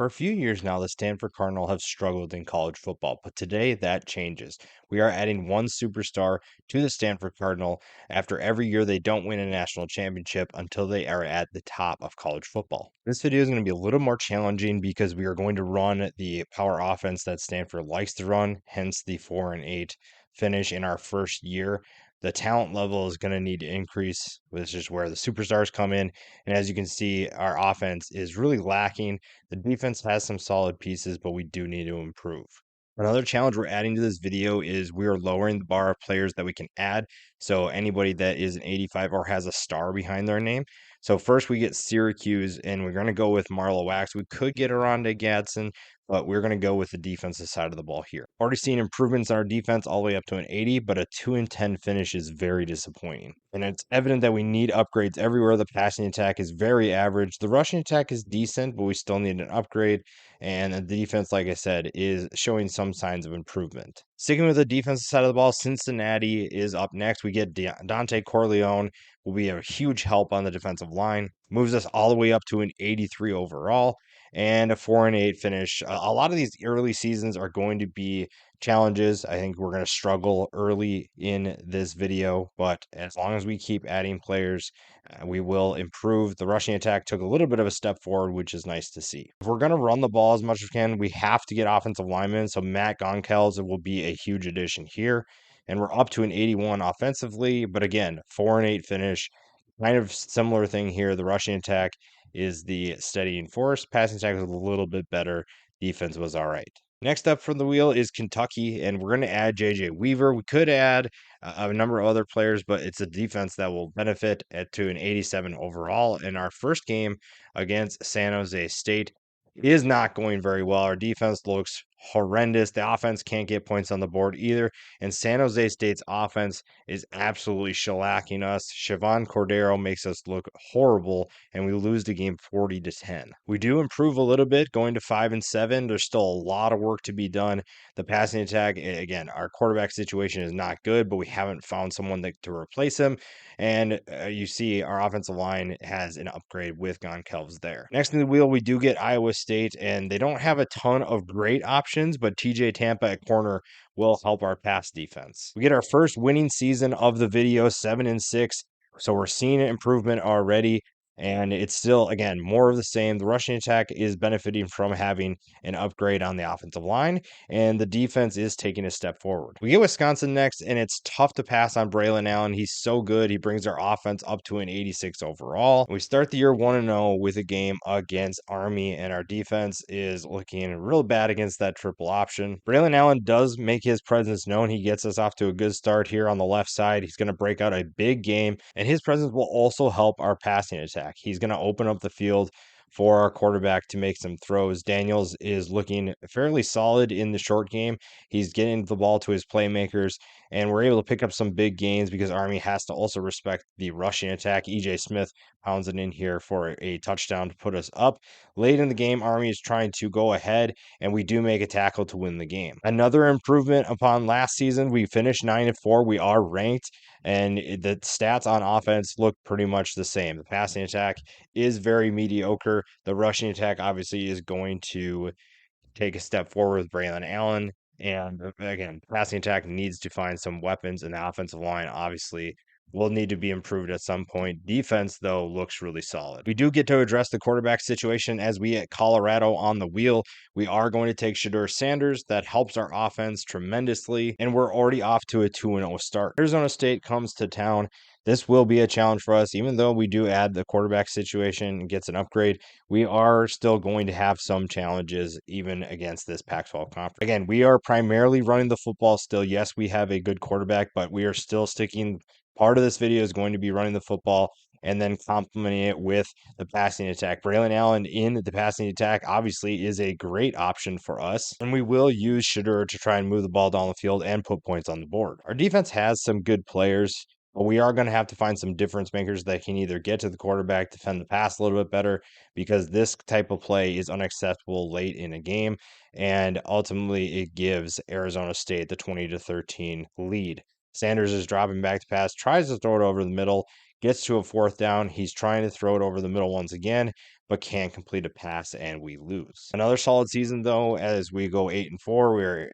For a few years now, the Stanford Cardinal have struggled in college football, but today that changes. We are adding one superstar to the Stanford Cardinal after every year they don't win a national championship until they are at the top of college football. This video is going to be a little more challenging because we are going to run the power offense that Stanford likes to run, hence the 4-8 finish in our first year. The talent level is going to need to increase, which is where the superstars come in. And as you can see, our offense is really lacking. The defense has some solid pieces, but we do need to improve. Another challenge we're adding to this video is we are lowering the bar of players that we can add. So anybody that is an 85 or has a star behind their name. So first we get Syracuse, and we're going to go with Marlo Wax. We could get Aronde Gadsden, but we're going to go with the defensive side of the ball here. Already seen improvements in our defense all the way up to an 80, but a 2-10 finish is very disappointing. And it's evident that we need upgrades everywhere. The passing attack is very average. The rushing attack is decent, but we still need an upgrade. And the defense, like I said, is showing some signs of improvement. Sticking with the defensive side of the ball, Cincinnati is up next. We get Dante Corleone, will be a huge help on the defensive line. Moves us all the way up to an 83 overall and a 4-8 finish. A lot of these early seasons are going to be challenges. I think we're going to struggle early in this video, but as long as we keep adding players, we will improve. The rushing attack took a little bit of a step forward, which is nice to see. If we're going to run the ball as much as we can, we have to get offensive linemen. So Matt Gonkels will be a huge addition here. And we're up to an 81 offensively, but again, 4-8 finish. Kind of similar thing here. The rushing attack is the steadying force. Passing attack was a little bit better. Defense was all right. Next up from the wheel is Kentucky, and we're going to add J.J. Weaver. We could add a number of other players, but it's a defense that will benefit to an 87 overall. In our first game against San Jose State is not going very well. Our defense looks horrendous. The offense can't get points on the board either. And San Jose State's offense is absolutely shellacking us. Siobhan Cordero makes us look horrible, and we lose the game 40-10. We do improve a little bit going to 5-7. There's still a lot of work to be done. The passing attack, again, our quarterback situation is not good, but we haven't found someone to replace him. And you see our offensive line has an upgrade with Gonkels there. Next in the wheel, we do get Iowa State, and they don't have a ton of great options, but TJ Tampa at corner will help our pass defense. We get our first winning season of the video, 7-6. So we're seeing an improvement already. And it's still, again, more of the same. The rushing attack is benefiting from having an upgrade on the offensive line, and the defense is taking a step forward. We get Wisconsin next, and it's tough to pass on Braylon Allen. He's so good. He brings our offense up to an 86 overall. We start the year 1-0 with a game against Army, and our defense is looking real bad against that triple option. Braylon Allen does make his presence known. He gets us off to a good start here on the left side. He's going to break out a big game, and his presence will also help our passing attack. He's going to open up the field for our quarterback to make some throws. Daniels is looking fairly solid in the short game. He's getting the ball to his playmakers, and we're able to pick up some big gains because Army has to also respect the rushing attack. EJ Smith pounds it in here for a touchdown to put us up. Late in the game, Army is trying to go ahead, and we do make a tackle to win the game. Another improvement upon last season, we finished 9-4. We are ranked, and the stats on offense look pretty much the same. The passing attack is very mediocre. The rushing attack obviously is going to take a step forward with Braylon Allen. And again, passing attack needs to find some weapons, and the offensive line obviously will need to be improved at some point. Defense, though, looks really solid. We do get to address the quarterback situation as we at Colorado on the wheel. We are going to take Shedeur Sanders. That helps our offense tremendously, and we're already off to a 2-0 start. Arizona State comes to town. This will be a challenge for us. Even though we do add the quarterback situation and gets an upgrade, we are still going to have some challenges even against this Pac-12 conference. Again, we are primarily running the football still. Yes, we have a good quarterback, but we are still sticking. Part of this video is going to be running the football and then complementing it with the passing attack. Braylon Allen in the passing attack obviously is a great option for us, and we will use Shedeur to try and move the ball down the field and put points on the board. Our defense has some good players, but we are going to have to find some difference makers that can either get to the quarterback, defend the pass a little bit better, because this type of play is unacceptable late in a game, and ultimately it gives Arizona State the 20-13 lead. Sanders is dropping back to pass, tries to throw it over the middle, gets to a fourth down. He's trying to throw it over the middle once again, but can't complete a pass and we lose. Another solid season though, as we go 8-4, we're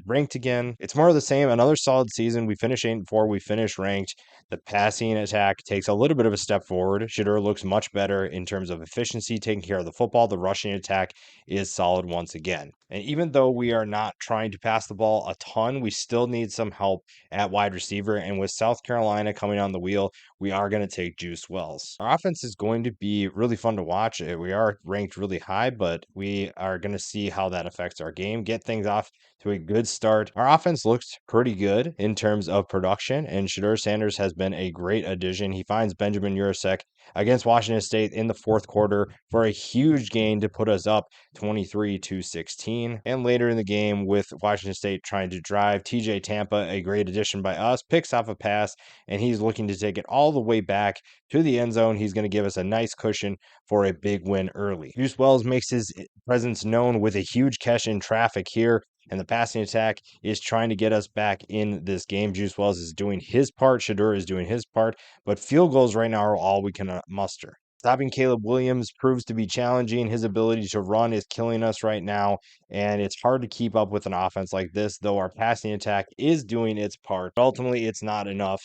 ranked again. It's more of the same. Another solid season. We finish 8-4. We finish ranked. The passing attack takes a little bit of a step forward. Shedeur looks much better in terms of efficiency, taking care of the football. The rushing attack is solid once again. And even though we are not trying to pass the ball a ton, we still need some help at wide receiver. And with South Carolina coming on the wheel, we are going to take Juice Wells. Our offense is going to be really fun to watch. We are ranked really high, but we are going to see how that affects our game. Get things off to a good start. Our offense looks pretty good in terms of production, and Shedeur Sanders has been a great addition. He finds Benjamin Urasek against Washington State in the fourth quarter for a huge gain to put us up 23-16. And later in the game, with Washington State trying to drive, TJ Tampa, a great addition by us, picks off a pass, and he's looking to take it all the way back to the end zone. He's going to give us a nice cushion for a big win early. Juice Wells makes his presence known with a huge catch in traffic here, and the passing attack is trying to get us back in this game. Juice Wells is doing his part. Shedeur is doing his part, but field goals right now are all we can muster. Stopping Caleb Williams proves to be challenging. His ability to run is killing us right now, and it's hard to keep up with an offense like this, though our passing attack is doing its part. But ultimately, it's not enough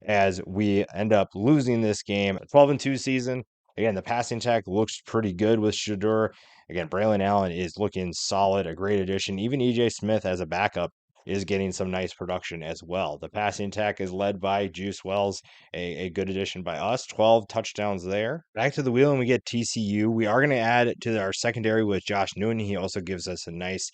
as we end up losing this game. 12-2 season. Again, the passing attack looks pretty good with Shedeur. Again, Braylon Allen is looking solid, a great addition. Even EJ Smith as a backup is getting some nice production as well. The passing attack is led by Juice Wells, a good addition by us. 12 touchdowns there. Back to the wheel, and we get TCU. We are going to add to our secondary with Josh Newton. He also gives us a nice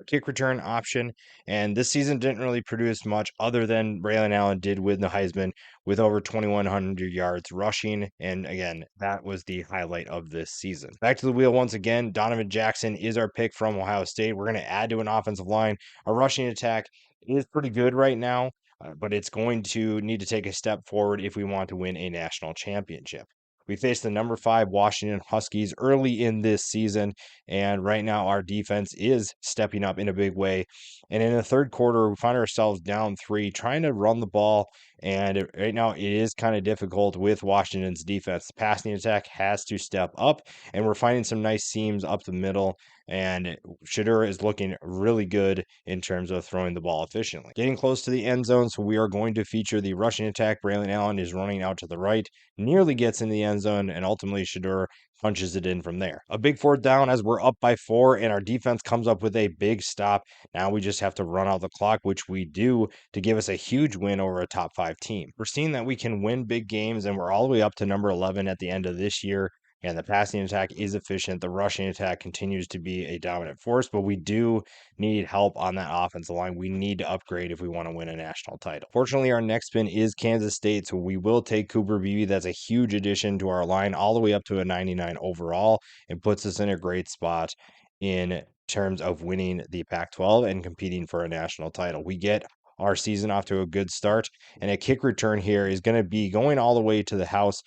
kick return option. And this season didn't really produce much other than Braylon Allen did win the Heisman with over 2,100 yards rushing. And again, that was the highlight of this season. Back to the wheel once again. Donovan Jackson is our pick from Ohio State. We're going to add to an offensive line. Our rushing attack is pretty good right now, but it's going to need to take a step forward if we want to win a national championship. We faced the number 5 Washington Huskies early in this season, and right now our defense is stepping up in a big way. And in the third quarter, we find ourselves down 3, trying to run the ball, and right now it is kind of difficult with Washington's defense. The passing attack has to step up, and we're finding some nice seams up the middle, and Shedeur is looking really good in terms of throwing the ball efficiently. Getting close to the end zone, so we are going to feature the rushing attack. Braylon Allen is running out to the right, nearly gets in the end zone, and ultimately Shedeur punches it in from there. A big fourth down as we're up by 4, and our defense comes up with a big stop. Now we just have to run out the clock, which we do, to give us a huge win over a top 5 team. We're seeing that we can win big games, and we're all the way up to number 11 at the end of this year. And the passing attack is efficient. The rushing attack continues to be a dominant force, but we do need help on that offensive line. We need to upgrade if we want to win a national title. Fortunately, our next spin is Kansas State, so we will take Cooper Beebe. That's a huge addition to our line, all the way up to a 99 overall, and puts us in a great spot in terms of winning the Pac-12 and competing for a national title. We get our season off to a good start, and a kick return here is going to be going all the way to the house.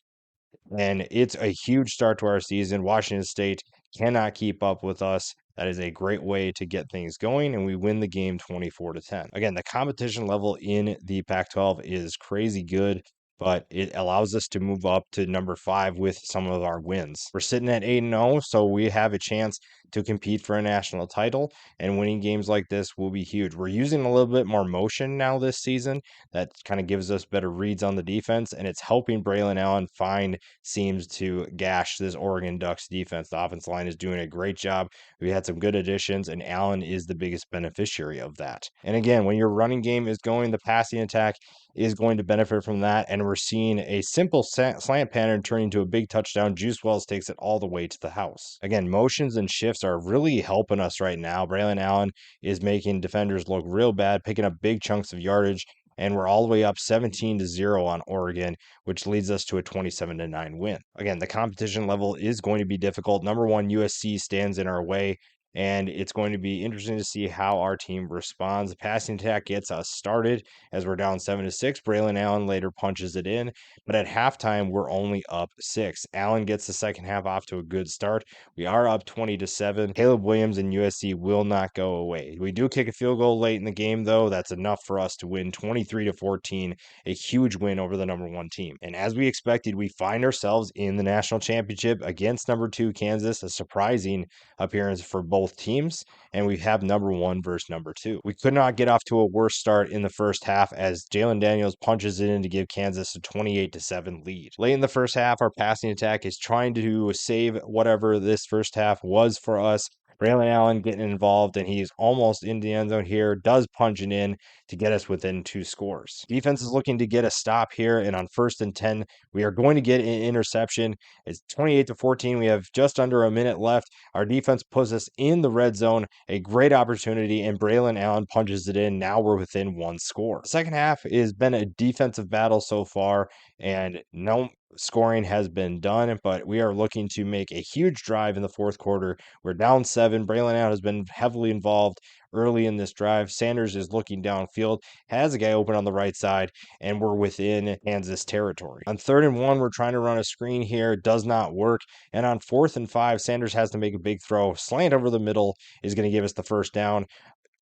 And it's a huge start to our season. Washington State cannot keep up with us. That is a great way to get things going, and we win the game 24-10. Again, the competition level in the Pac-12 is crazy good, but it allows us to move up to number 5 with some of our wins. We're sitting at 8-0, so we have a chance to compete for a national title, and winning games like this will be huge. We're using a little bit more motion now this season. That kind of gives us better reads on the defense, and it's helping Braylon Allen find seems to gash this Oregon Ducks defense. The offensive line is doing a great job. We had some good additions, and Allen is the biggest beneficiary of that. And again, when your running game is going, the passing attack is going to benefit from that, and we're seeing a simple slant pattern turning to a big touchdown. Juice Wells takes it all the way to the house. Again, motions and shifts are really helping us right now. Braylon Allen is making defenders look real bad, picking up big chunks of yardage, and we're all the way up 17-0 on Oregon, which leads us to a 27-9 win. Again, the competition level is going to be difficult. Number 1, USC stands in our way, and it's going to be interesting to see how our team responds. The passing attack gets us started as we're down 7-6. Braylon Allen later punches it in, but at halftime we're only up 6. Allen gets the second half off to a good start. We are up 20-7. Caleb Williams and USC will not go away. We do kick a field goal late in the game, though. That's enough for us to win 23-14, a huge win over the number 1 team. And as we expected, we find ourselves in the national championship against number 2 Kansas, a surprising appearance for both teams, and we have number 1 versus number 2. We could not get off to a worse start in the first half as Jalen Daniels punches it in to give Kansas a 28-7 lead. Late in the first half, our passing attack is trying to save whatever this first half was for us. Braylon Allen getting involved, and he's almost in the end zone here, does punch it in to get us within 2 scores. Defense is looking to get a stop here, and on 1st and 10, we are going to get an interception. It's 28-14. We have just under a minute left. Our defense puts us in the red zone, a great opportunity, and Braylon Allen punches it in. Now we're within 1 score. The second half has been a defensive battle so far, and no scoring has been done, but we are looking to make a huge drive in the fourth quarter. We're down 7. Braylon Allen has been heavily involved early in this drive. Sanders is looking downfield, has a guy open on the right side, and we're within Kansas territory. On 3rd and 1, we're trying to run a screen here. It does not work. And on 4th and 5, Sanders has to make a big throw. Slant over the middle is going to give us the first down.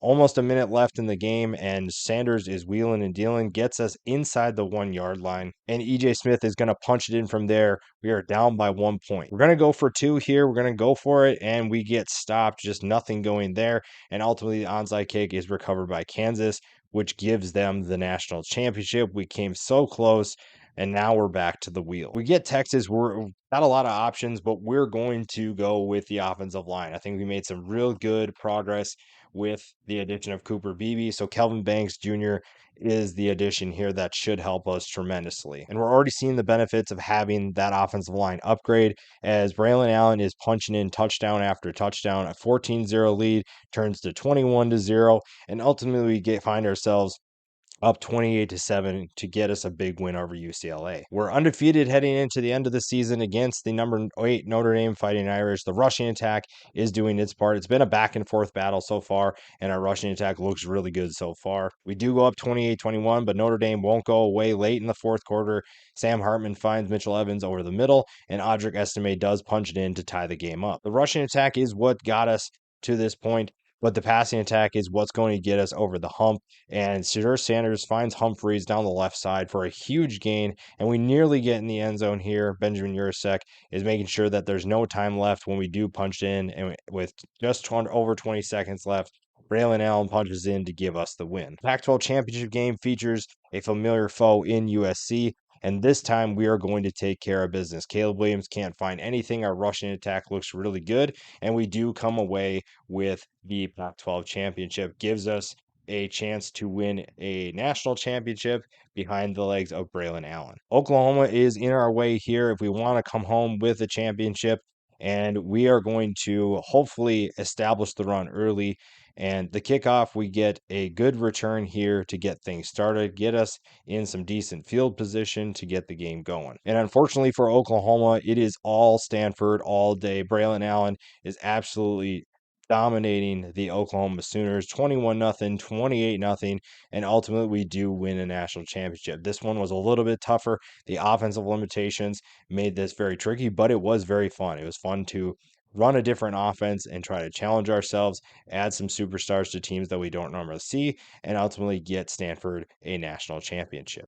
Almost a minute left in the game, and Sanders is wheeling and dealing, gets us inside the 1-yard line, and EJ Smith is going to punch it in from there. We are down by 1 point. We're going to go for 2 here. We're going to go for it, and we get stopped. Just nothing going there, and ultimately the onside kick is recovered by Kansas, which gives them the national championship. We came so close, and now we're back to the wheel. We get Texas. We're got a lot of options, but we're going to go with the offensive line. I think we made some real good progress with the addition of Cooper Beebe. So Kelvin Banks Jr. is the addition here that should help us tremendously. And we're already seeing the benefits of having that offensive line upgrade as Braylon Allen is punching in touchdown after touchdown. A 14-0 lead turns to 21-0, and ultimately we find ourselves up 28-7 to get us a big win over UCLA. We're undefeated heading into the end of the season against the number 8 Notre Dame Fighting Irish. The rushing attack is doing its part. It's been a back and forth battle so far, and our rushing attack looks really good so far. We do go up 28-21, but Notre Dame won't go away late in the fourth quarter. Sam Hartman finds Mitchell Evans over the middle, and Audric Estime does punch it in to tie the game up. The rushing attack is what got us to this point, but the passing attack is what's going to get us over the hump. And Shadur Sanders finds Humphreys down the left side for a huge gain, and we nearly get in the end zone here. Benjamin Urasek is making sure that there's no time left when we do punch in, and with just over 20 seconds left, Braylon Allen punches in to give us the win. Pac-12 championship game features a familiar foe in USC, and this time we are going to take care of business. Caleb Williams can't find anything. Our rushing attack looks really good, and we do come away with the Pac-12 championship. Gives us a chance to win a national championship behind the legs of Braylon Allen. Oklahoma is in our way here if we want to come home with a championship, and we are going to hopefully establish the run early. And the kickoff, we get a good return here to get things started, get us in some decent field position to get the game going. And unfortunately for Oklahoma, it is all Stanford all day. Braylon Allen is absolutely dominating the Oklahoma Sooners 21-0, 28-0, and ultimately we do win a national championship. This one was a little bit tougher. The offensive limitations made this very tricky, but it was very fun. It was fun to run a different offense and try to challenge ourselves, add some superstars to teams that we don't normally see, and ultimately get Stanford a national championship.